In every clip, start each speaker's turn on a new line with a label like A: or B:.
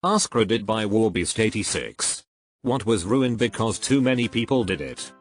A: AskReddit by Warbeast86. What was ruined because too many people did it?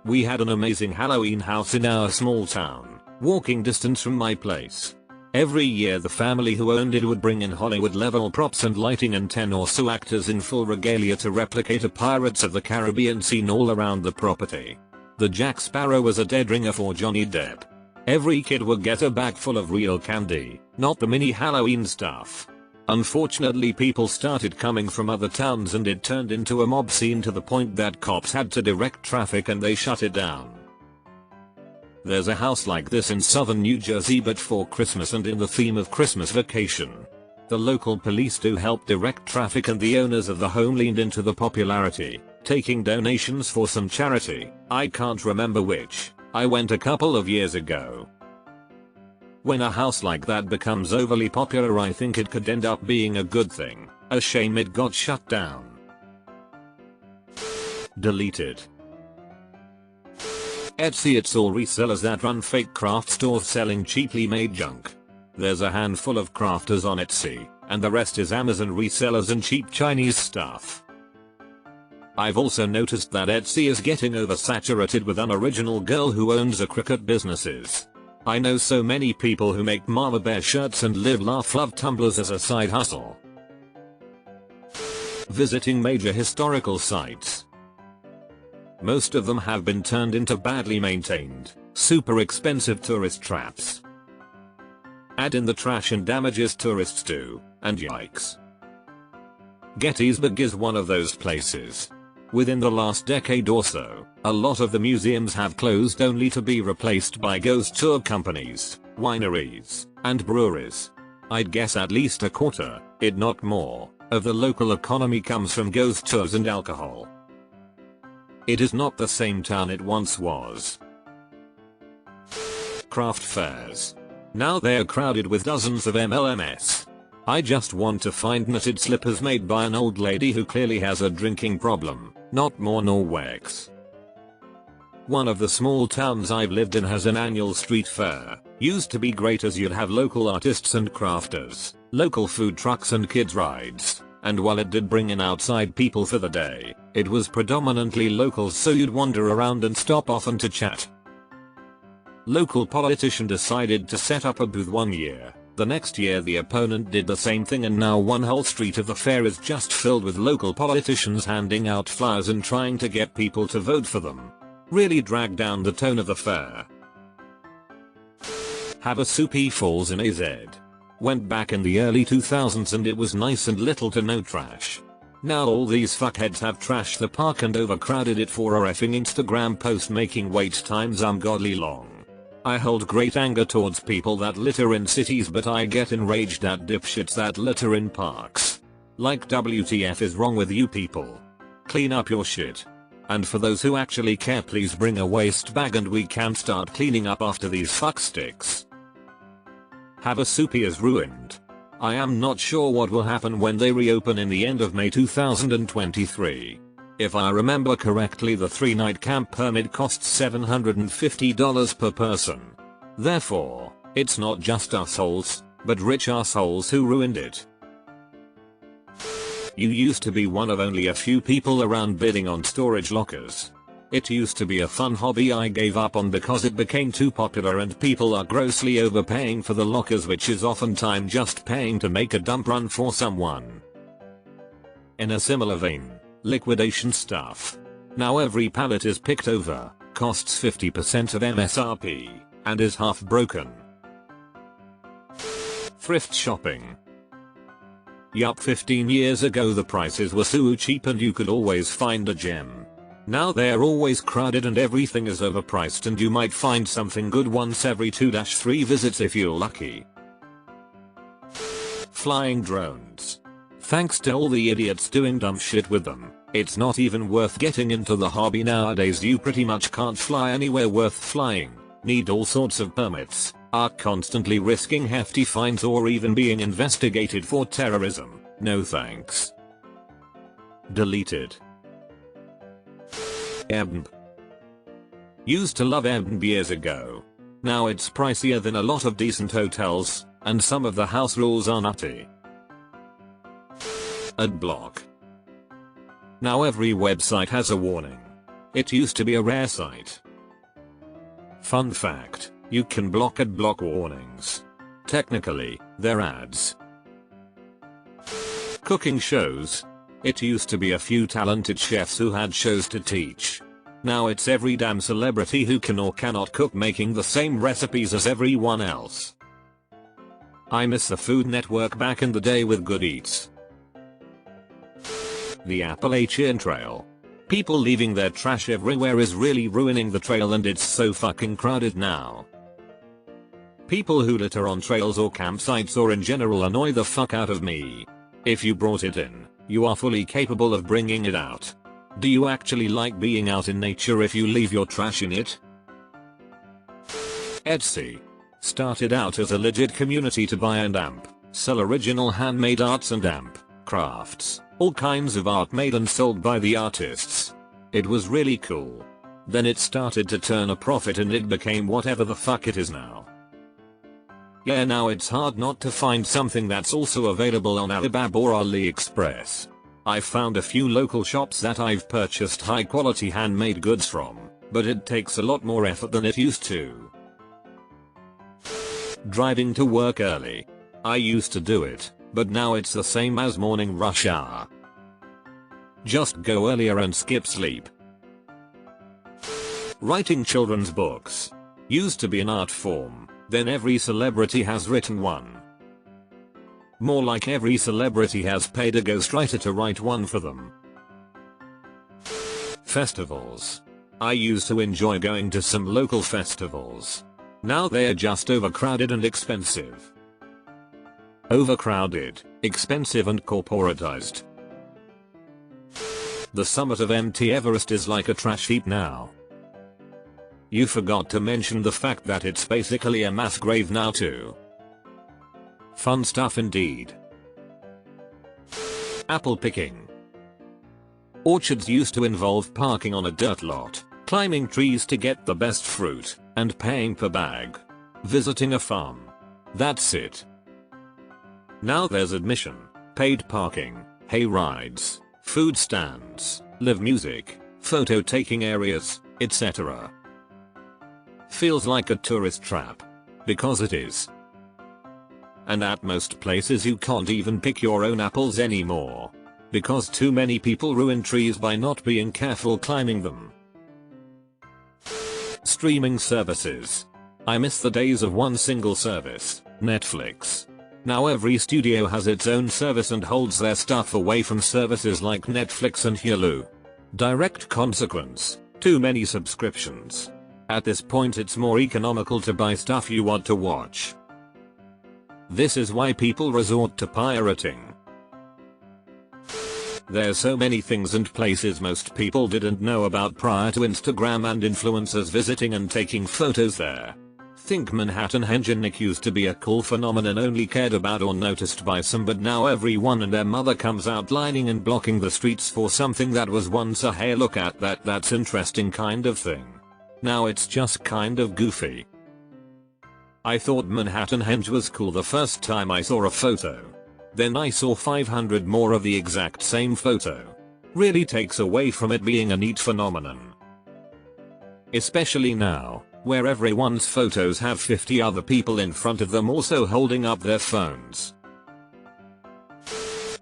A: We had an amazing Halloween house in our small town, walking distance from my place. Every year the family who owned it would bring in Hollywood level props and lighting and 10 or so actors in full regalia to replicate a Pirates of the Caribbean scene all around the property. The Jack Sparrow was a dead ringer for Johnny Depp. Every kid would get a bag full of real candy, not the mini Halloween stuff. Unfortunately, people started coming from other towns and it turned into a mob scene to the point that cops had to direct traffic and they shut it down. There's a house like this in southern New Jersey, but for Christmas and in the theme of Christmas vacation. The local police do help direct traffic and the owners of the home leaned into the popularity, taking donations for some charity, I can't remember which. I went a couple of years ago. When a house like that becomes overly popular, I think it could end up being a good thing. A shame it got shut down. Deleted. Etsy. It's all resellers that run fake craft stores selling cheaply made junk. There's a handful of crafters on Etsy, and the rest is Amazon resellers and cheap Chinese stuff. I've also noticed that Etsy is getting oversaturated with unoriginal girl who owns a cricket businesses. I know so many people who make mama bear shirts and live laugh love tumblers as a side hustle. Visiting major historical sites. Most of them have been turned into badly maintained, super expensive tourist traps. Add in the trash and damages tourists do, and yikes. Gettysburg is one of those places. Within the last decade or so, a lot of the museums have closed only to be replaced by ghost tour companies, wineries, and breweries. I'd guess at least a quarter, if not more, of the local economy comes from ghost tours and alcohol. It is not the same town it once was. Craft fairs. Now they're crowded with dozens of MLMs. I just want to find knitted slippers made by an old lady who clearly has a drinking problem, not more nor less. One of the small towns I've lived in has an annual street fair. Used to be great as you'd have local artists and crafters, local food trucks and kids rides, and while it did bring in outside people for the day, it was predominantly locals, so you'd wander around and stop often to chat. Local politician decided to set up a booth one year. The next year the opponent did the same thing, and now one whole street of the fair is just filled with local politicians handing out flyers and trying to get people to vote for them. Really dragged down the tone of the fair. Havasupai Falls in AZ. Went back in the early 2000s and it was nice and little to no trash. Now all these fuckheads have trashed the park and overcrowded it for a effing Instagram post, making wait times ungodly long. I hold great anger towards people that litter in cities, but I get enraged at dipshits that litter in parks. Like, WTF is wrong with you people? Clean up your shit. And for those who actually care, please bring a waste bag and we can start cleaning up after these fucksticks. Havasupai is ruined. I am not sure what will happen when they reopen in the end of May 2023. If I remember correctly, the 3-night camp permit costs $750 per person. Therefore, it's not just assholes, but rich assholes who ruined it. You used to be one of only a few people around bidding on storage lockers. It used to be a fun hobby I gave up on because it became too popular and people are grossly overpaying for the lockers, which is oftentimes just paying to make a dump run for someone. In a similar vein, liquidation stuff. Now every pallet is picked over, costs 50% of MSRP, and is half broken. Thrift shopping. Yup, 15 years ago the prices were so cheap and you could always find a gem. Now they're always crowded and everything is overpriced, and you might find something good once every 2-3 visits if you're lucky. Flying drones. Thanks to all the idiots doing dumb shit with them, it's not even worth getting into the hobby nowadays. You pretty much can't fly anywhere worth flying, need all sorts of permits, are constantly risking hefty fines or even being investigated for terrorism. No thanks. Deleted. Airbnb. Used to love Airbnb years ago. Now it's pricier than a lot of decent hotels, and some of the house rules are nutty. Ad block. Now every website has a warning. It used to be a rare sight. Fun fact, you can block ad block warnings. Technically, they're ads. Cooking shows. It used to be a few talented chefs who had shows to teach. Now it's every damn celebrity who can or cannot cook making the same recipes as everyone else. I miss the Food Network back in the day with good eats. The Appalachian Trail. People leaving their trash everywhere is really ruining the trail, and it's so fucking crowded now. People who litter on trails or campsites or in general annoy the fuck out of me. If you brought it in, you are fully capable of bringing it out. Do you actually like being out in nature if you leave your trash in it? Etsy. Started out as a legit community to buy and sell original handmade arts and crafts, all kinds of art made and sold by the artists. It was really cool. Then it started to turn a profit and it became whatever the fuck it is now. Yeah, now it's hard not to find something that's also available on Alibaba or AliExpress. I've found a few local shops that I've purchased high quality handmade goods from, but it takes a lot more effort than it used to. Driving to work early. I used to do it, but now it's the same as morning rush hour. Just go earlier and skip sleep. Writing children's books. Used to be an art form, then every celebrity has written one. More like every celebrity has paid a ghostwriter to write one for them. Festivals. I used to enjoy going to some local festivals. Now they're just overcrowded and expensive. Overcrowded, expensive and corporatized. The summit of Mt Everest is like a trash heap now. You forgot to mention the fact that it's basically a mass grave now too. Fun stuff indeed. Apple picking. Orchards used to involve parking on a dirt lot, climbing trees to get the best fruit, and paying per bag. Visiting a farm. That's it. Now there's admission, paid parking, hay rides, food stands, live music, photo taking areas, etc. Feels like a tourist trap. Because it is. And at most places you can't even pick your own apples anymore. Because too many people ruin trees by not being careful climbing them. Streaming services. I miss the days of one single service, Netflix. Now every studio has its own service and holds their stuff away from services like Netflix and Hulu. Direct consequence, too many subscriptions. At this point it's more economical to buy stuff you want to watch. This is why people resort to pirating. There's so many things and places most people didn't know about prior to Instagram and influencers visiting and taking photos there. Think Manhattan Henge used to be a cool phenomenon only cared about or noticed by some, but now everyone and their mother comes out lining and blocking the streets for something that was once a hey look at that's interesting kind of thing. Now it's just kind of goofy. I thought Manhattan Henge was cool the first time I saw a photo. Then I saw 500 more of the exact same photo. Really takes away from it being a neat phenomenon. Especially now, where everyone's photos have 50 other people in front of them also holding up their phones.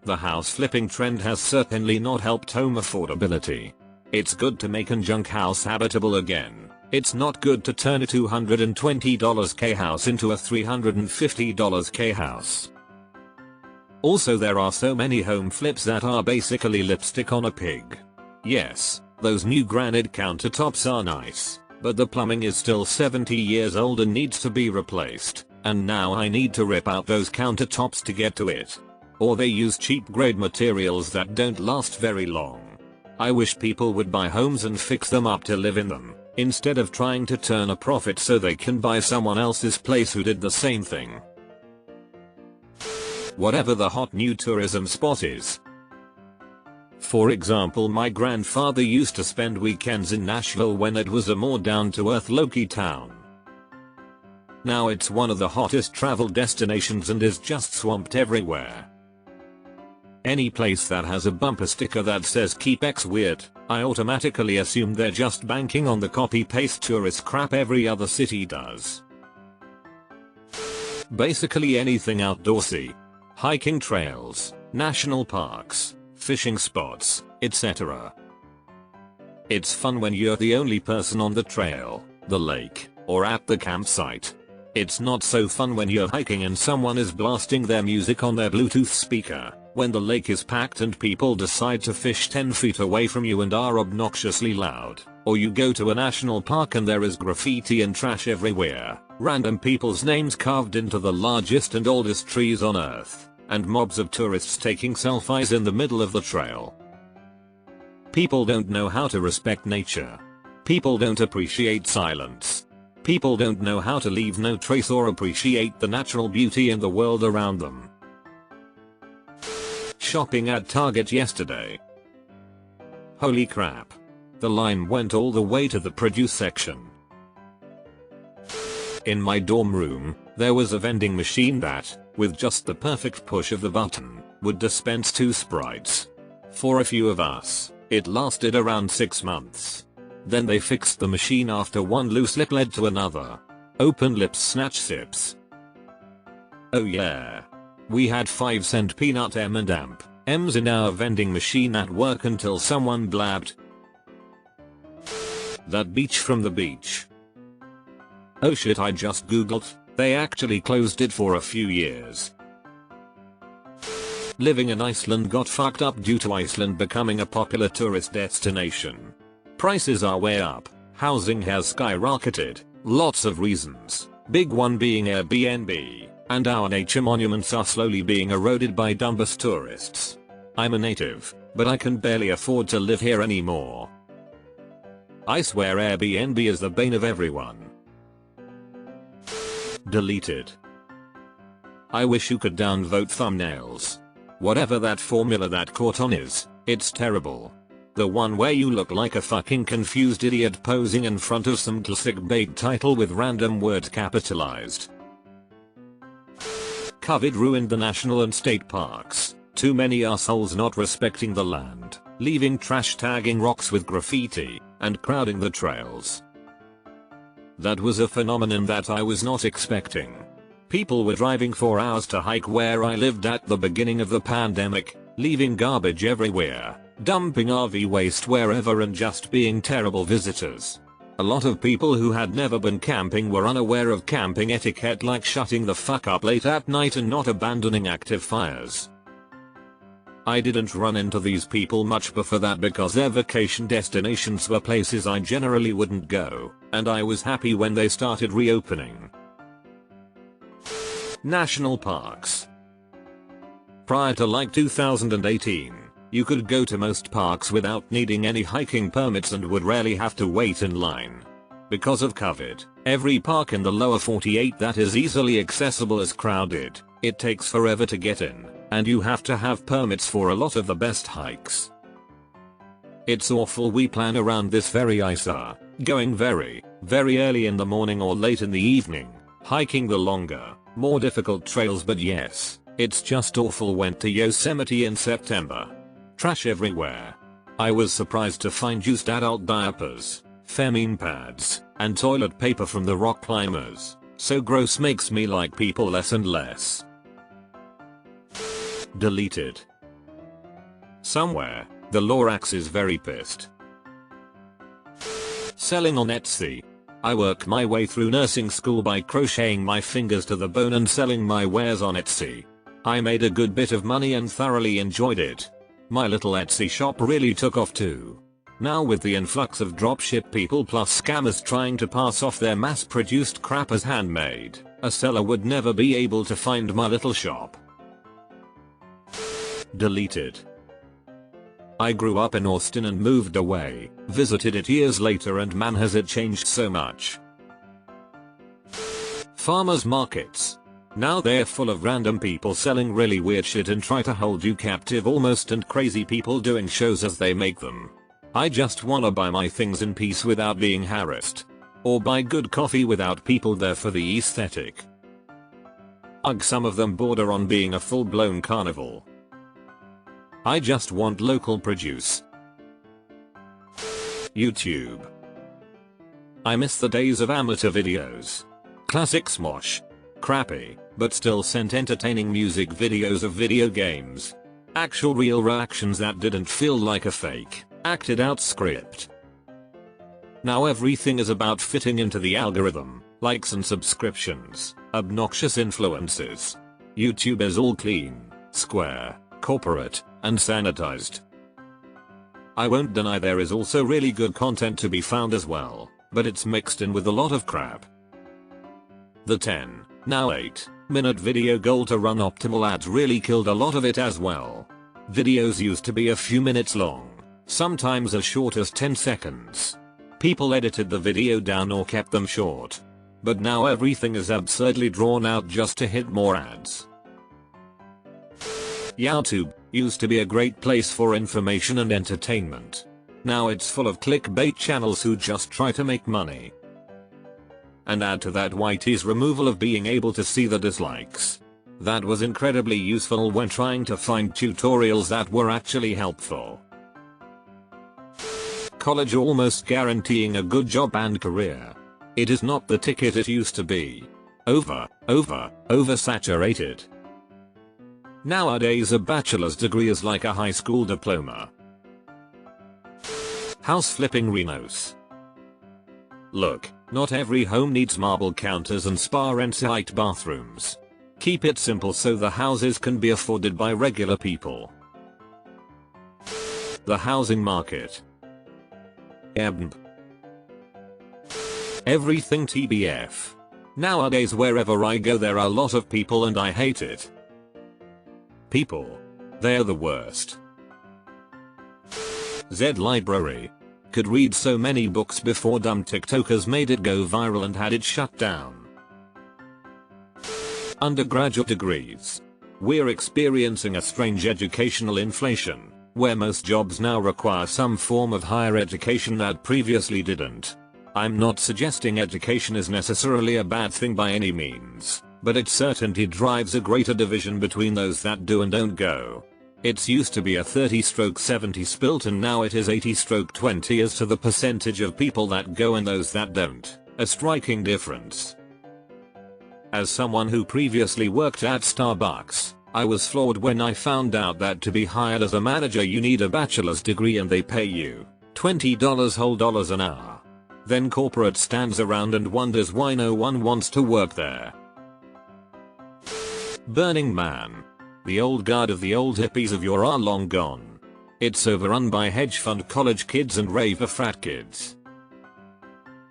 A: The house flipping trend has certainly not helped home affordability. It's good to make a junk house habitable again. It's not good to turn a $220 K house into a $350 K house. Also, there are so many home flips that are basically lipstick on a pig. Yes, those new granite countertops are nice, but the plumbing is still 70 years old and needs to be replaced, and now I need to rip out those countertops to get to it. Or they use cheap grade materials that don't last very long. I wish people would buy homes and fix them up to live in them, instead of trying to turn a profit so they can buy someone else's place who did the same thing. Whatever the hot new tourism spot is. For example, my grandfather used to spend weekends in Nashville when it was a more down-to-earth low-key town. Now it's one of the hottest travel destinations and is just swamped everywhere. Any place that has a bumper sticker that says keep X weird, I automatically assume they're just banking on the copy-paste tourist crap every other city does. Basically anything outdoorsy. Hiking trails, national parks, fishing spots, etc. It's fun when you're the only person on the trail, the lake, or at the campsite. It's not so fun when you're hiking and someone is blasting their music on their Bluetooth speaker, when the lake is packed and people decide to fish 10 feet away from you and are obnoxiously loud, or you go to a national park and there is graffiti and trash everywhere, random people's names carved into the largest and oldest trees on earth, and mobs of tourists taking selfies in the middle of the trail. People don't know how to respect nature. People don't appreciate silence. People don't know how to leave no trace or appreciate the natural beauty in the world around them. Shopping at Target yesterday. Holy crap. The line went all the way to the produce section. In my dorm room, there was a vending machine that, with just the perfect push of the button, would dispense 2 Sprites. For a few of us, it lasted around 6 months. Then they fixed the machine after one loose lip led to another. Open lips snatch sips. Oh yeah. We had 5-cent peanut M&M's in our vending machine at work until someone blabbed, "That beach from the beach." Oh shit, I just googled, they actually closed it for a few years. Living in Iceland got fucked up due to Iceland becoming a popular tourist destination. Prices are way up, housing has skyrocketed, lots of reasons, big one being Airbnb, and our nature monuments are slowly being eroded by dumbass tourists. I'm a native, but I can barely afford to live here anymore. I swear Airbnb is the bane of everyone. Deleted. I wish you could downvote thumbnails. Whatever that formula that caught on is, it's terrible. The one where you look like a fucking confused idiot posing in front of some clickbait title with random word capitalized. COVID ruined the national and state parks. Too many assholes not respecting the land, leaving trash, tagging rocks with graffiti, and crowding the trails. That was a phenomenon that I was not expecting. People were driving 4 hours to hike where I lived at the beginning of the pandemic, leaving garbage everywhere, dumping RV waste wherever and just being terrible visitors. A lot of people who had never been camping were unaware of camping etiquette, like shutting the fuck up late at night and not abandoning active fires. I didn't run into these people much before that because their vacation destinations were places I generally wouldn't go, and I was happy when they started reopening. National parks. Prior to like 2018, you could go to most parks without needing any hiking permits and would rarely have to wait in line. Because of COVID, every park in the lower 48 that is easily accessible is crowded, it takes forever to get in, and you have to have permits for a lot of the best hikes. It's awful we plan around this very ISA, going very early in the morning or late in the evening, hiking the longer, more difficult trails, but yes, it's just awful. Went to Yosemite in September. Trash everywhere. I was surprised to find used adult diapers, feminine pads, and toilet paper from the rock climbers. So gross, makes me like people less and less. Deleted. Somewhere, the Lorax is very pissed. Selling on Etsy. I worked my way through nursing school by crocheting my fingers to the bone and selling my wares on Etsy. I made a good bit of money and thoroughly enjoyed it. My little Etsy shop really took off too. Now with the influx of dropship people plus scammers trying to pass off their mass-produced crap as handmade, a seller would never be able to find my little shop. Deleted. I grew up in Austin and moved away, visited it years later, and man has it changed so much. Farmers markets. Now they're full of random people selling really weird shit and try to hold you captive almost, and crazy people doing shows as they make them. I just wanna buy my things in peace without being harassed. Or buy good coffee without people there for the aesthetic. Ugh, some of them border on being a full-blown carnival. I just want local produce. YouTube. I miss the days of amateur videos. Classic smosh. Crappy, but still sent entertaining music videos of video games. Actual real reactions that didn't feel like a fake, acted out script. Now everything is about fitting into the algorithm, likes and subscriptions, obnoxious influences. YouTube is all clean, square, corporate, and sanitized. I won't deny there is also really good content to be found as well, but it's mixed in with a lot of crap. The 10, now 8-minute video goal to run optimal ads really killed a lot of it as well. Videos used to be a few minutes long, sometimes as short as 10 seconds. People edited the video down or kept them short. But now everything is absurdly drawn out just to hit more ads. YouTube used to be a great place for information and entertainment. Now it's full of clickbait channels who just try to make money. And add to that YT's removal of being able to see the dislikes. That was incredibly useful when trying to find tutorials that were actually helpful. College almost guaranteeing a good job and career. It is not the ticket it used to be. Oversaturated. Nowadays a bachelor's degree is like a high school diploma. House flipping Renos. Look, not every home needs marble counters and spa en-suite bathrooms. Keep it simple so the houses can be afforded by regular people. The housing market. Everything TBF. Nowadays wherever I go there are a lot of people and I hate it. People. They're the worst. Z Library. Could read so many books before dumb TikTokers made it go viral and had it shut down. Undergraduate degrees. We're experiencing a strange educational inflation, where most jobs now require some form of higher education that previously didn't. I'm not suggesting education is necessarily a bad thing by any means, but it certainly drives a greater division between those that do and don't go. It's used to be a 30/70 split and now it is 80/20 as to the percentage of people that go and those that don't, a striking difference. As someone who previously worked at Starbucks, I was floored when I found out that to be hired as a manager you need a bachelor's degree and they pay you $20 an hour. Then corporate stands around and wonders why no one wants to work there. Burning Man. The old guard of the old hippies of yore are long gone. It's overrun by hedge fund college kids and raver frat kids.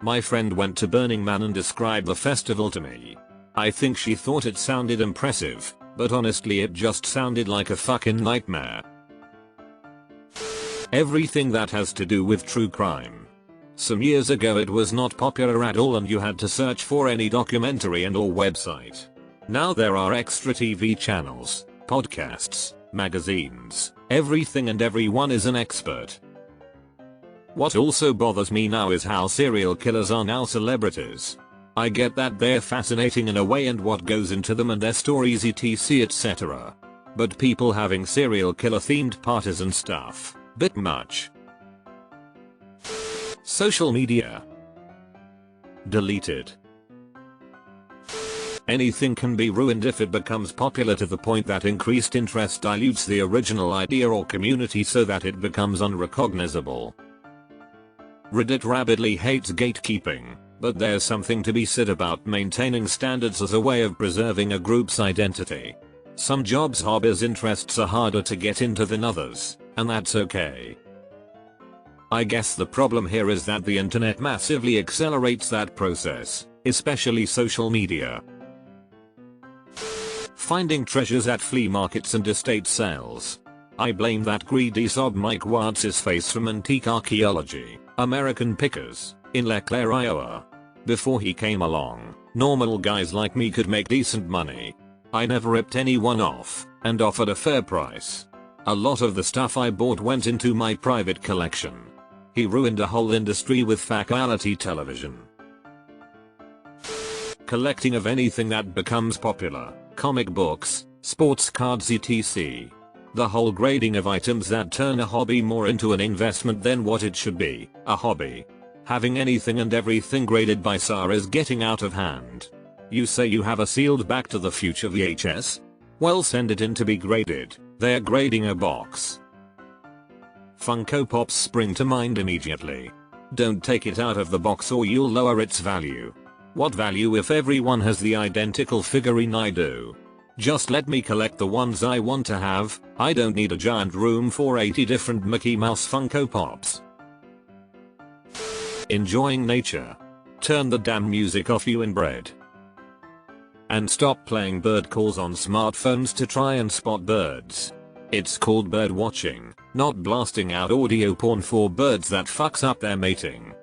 A: My friend went to Burning Man and described the festival to me. I think she thought it sounded impressive, but honestly it just sounded like a fucking nightmare. Everything that has to do with true crime. Some years ago it was not popular at all and you had to search for any documentary and or website. Now there are extra TV channels, podcasts, magazines, everything and everyone is an expert. What also bothers me now is how serial killers are now celebrities. I get that they're fascinating in a way and what goes into them and their stories etc etc. But people having serial killer themed parties and stuff, bit much. Social media. Deleted. Anything can be ruined if it becomes popular to the point that increased interest dilutes the original idea or community so that it becomes unrecognizable. Reddit rabidly hates gatekeeping, but there's something to be said about maintaining standards as a way of preserving a group's identity. Some jobs, hobbies, interests are harder to get into than others, and that's okay. I guess the problem here is that the internet massively accelerates that process, especially social media. Finding treasures at flea markets and estate sales. I blame that greedy sob Mike Wads's face from Antique Archaeology, American Pickers, in LeClaire, Iowa. Before he came along, normal guys like me could make decent money. I never ripped anyone off, and offered a fair price. A lot of the stuff I bought went into my private collection. He ruined a whole industry with fatality television. Collecting of anything that becomes popular. Comic books, sports cards etc. The whole grading of items that turn a hobby more into an investment than what it should be, a hobby. Having anything and everything graded by SAR is getting out of hand. You say you have a sealed Back to the Future VHS? Well, send it in to be graded. They're grading a box. Funko Pops spring to mind immediately. Don't take it out of the box or you'll lower its value. What value if everyone has the identical figurine I do? Just let me collect the ones I want to have. I don't need a giant room for 80 different Mickey Mouse Funko Pops. Enjoying nature. Turn the damn music off, you inbred. And stop playing bird calls on smartphones to try and spot birds. It's called bird watching, not blasting out audio porn for birds that fucks up their mating.